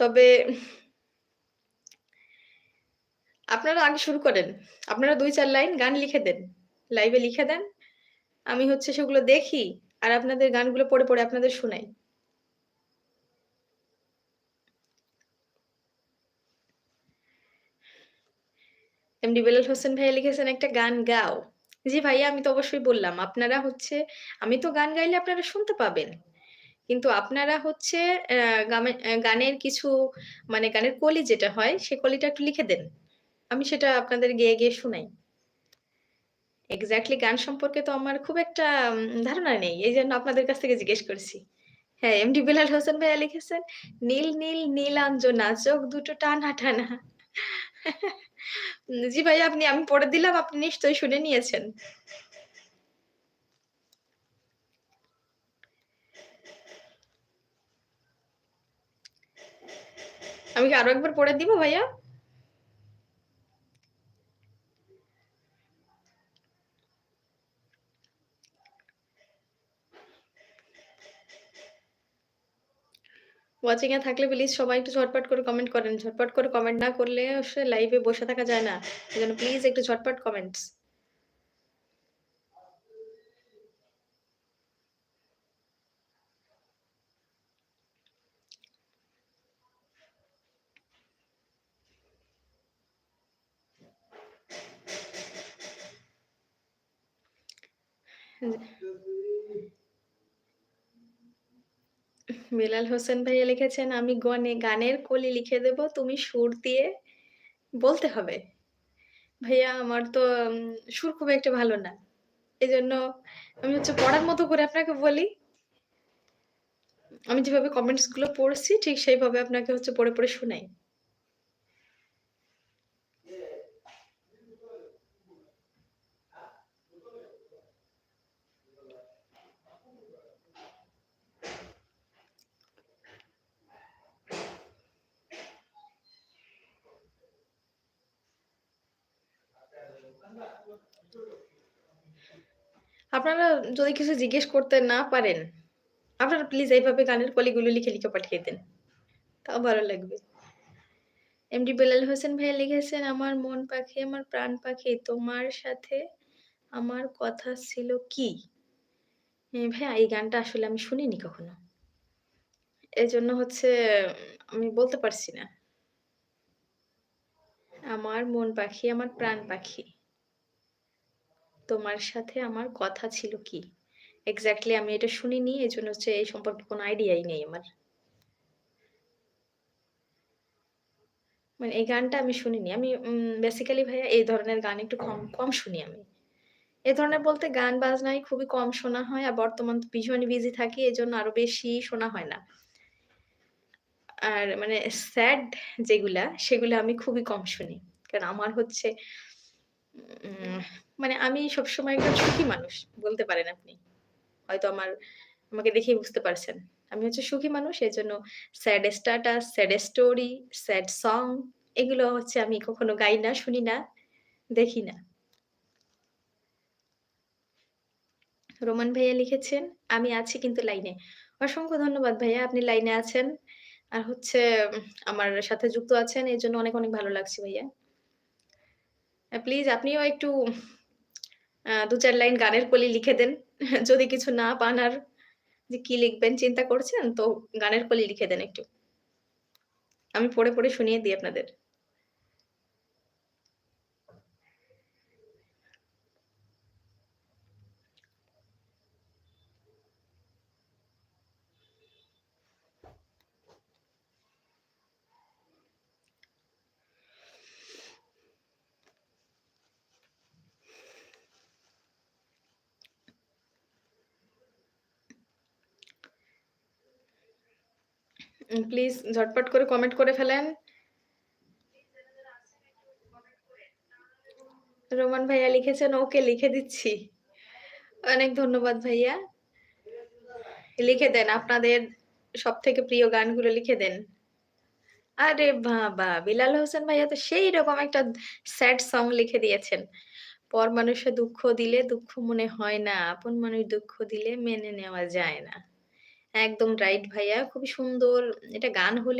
তবে আপনারা আগে শুরু করেন। আপনারা ২-৪ লাইন গান লিখে দেন। লাইভে লিখে দেন। আমি হচ্ছে সেগুলো দেখি আর আপনাদের গানগুলো পড়ে আপনাদের শুনাই। এমডি বেলাল হোসেন ভাইয়া লিখেছেন একটা গান গাও। জি ভাইয়া আমি তো অবশ্যই বললাম। আপনারা হচ্ছে আমি তো গান গাইলে আপনারা শুনতে পাবেন। কিন্তু আপনারা হচ্ছে গানের কিছু মানে গানের কলি যেটা হয়, সে কলিটা একটু লিখে দেন। আমি সেটা আপনাদের গেয়ে শুনাই। এক্সাক্টলি গান সম্পর্কে তো আমার খুব একটা ধারণা নেই। এইজন্য আপনাদের কাছ থেকে জিজ্ঞেস করছি। হ্যাঁ, এমডি বেলাল হোসেন ভাইয়া লিখেছেন, নীল, নীল নীলাঞ্জনা চোখ দুটো টানা, টানা। জি ভাইয়া আমি পড়ে দিলাম, আপনি নিশ্চয়ই শুনে নিয়েছেন। আমি কি আরো একবার পড়ে দিব ভাইয়া? ওয়াচিং এ থাকলে প্লিজ সবাই একটু ঝটপট করে কমেন্ট করেন। ঝটপট করে কমেন্ট না করলে আসলে লাইভে বসে থাকা যায় না। এজন্য প্লিজ একটু ঝটপট কমেন্টস। বেলাল হোসেন ভাইয়া লিখেছেন, "আমি গানের কলি লিখে দেব, তুমি সুর দিয়ে বলতে হবে।" ভাইয়া আমার তো উম সুর খুব একটা ভালো না। এজন্য আমি হচ্ছে পড়ার মতো করে আপনাকে বলি। আমি যেভাবে কমেন্টস গুলো পড়ছি ঠিক সেইভাবে আপনাকে হচ্ছে পড়ে শুনাই। আপনারা যদি কিছু জিজ্ঞেস করতে না পারেন, আপনারা প্লিজ এইভাবে গানের কলিগুলো লিখে পাঠিয়ে দেন। তাও ভালো লাগবে। এমডি বেলাল হোসেন ভাইয়া লিখেছেন, "আমার মন পাখি, আমার প্রাণ পাখি, তোমার সাথে আমার কথা ছিল কি?" ভাইয়া এই গানটা আসলে আমি শুনিনি কখনো। এজন্য হচ্ছে আমি বলতে পারছি না। আমার মন পাখি, আমার প্রাণ পাখি, তোমার সাথে আমার কথা ছিল কি? এক্সাক্টলি আমি এটা শুনিনি। এজন্য হচ্ছে এই সম্পর্কে কোনো আইডিয়াই নেই আমার। মানে এই গানটা আমি শুনিনি। আমি বেসিক্যালি ভাইয়া এই ধরনের গান একটু কম শুনি আমি। এ ধরনের বলতে গান বাজনাই খুবই কম শোনা হয়। আর বর্তমান তো ভীষণই বিজি থাকি। এজন্য আরো বেশি শোনা হয় না। আর মানে স্যাড যেগুলা, সেগুলা আমি খুবই কম শুনি। কারণ আমার হচ্ছে উম মানে আমি সবসময় একজন সুখী মানুষ বলতে পারেন আপনি। হয়তো আমাকে দেখেই বুঝতে পারছেন। আমি হচ্ছে সুখী মানুষ। এজন্য sad status, sad story, sad song এগুলো হচ্ছে আমি কখনো গাই না, শুনি না, দেখি না। রোমান ভাইয়া লিখেছেন, "আমি আছি কিন্তু লাইনে।" অসংখ্য ধন্যবাদ ভাইয়া। আপনি লাইনে আছেন। আর হচ্ছে আমার সাথে যুক্ত আছেন। এজন্য অনেক ভালো লাগছে ভাইয়া। প্লিজ আপনিও একটু ২-৪ লাইন গানের কলি লিখে দেন। যদি কিছু না পান আর যে কি লিখবেন চিন্তা করছেন, তো গানের কলি লিখে দেন একটু। আমি পড়ে শুনিয়ে দিই আপনাদের। প্লিজ ঝটপট করে কমেন্ট করে ফেলেন। রোমান ভাইয়া লিখেছেন, "ওকে লিখে দিচ্ছি।" অনেক ধন্যবাদ ভাইয়া। লিখে দেন আপনাদের সবথেকে প্রিয় গানগুলো লিখে দেন। আরে বাবা! বিলাল হোসেন ভাইয়া তো সেই রকম একটা স্যাড সং লিখে দিয়েছেন। পর মানুষে দুঃখ দিলে দুঃখ মনে হয় না। আপন মানুষ দুঃখ দিলে মেনে নেওয়া যায় না। একদম রাইট ভাইয়া। খুবই সুন্দর। এটা গান হলে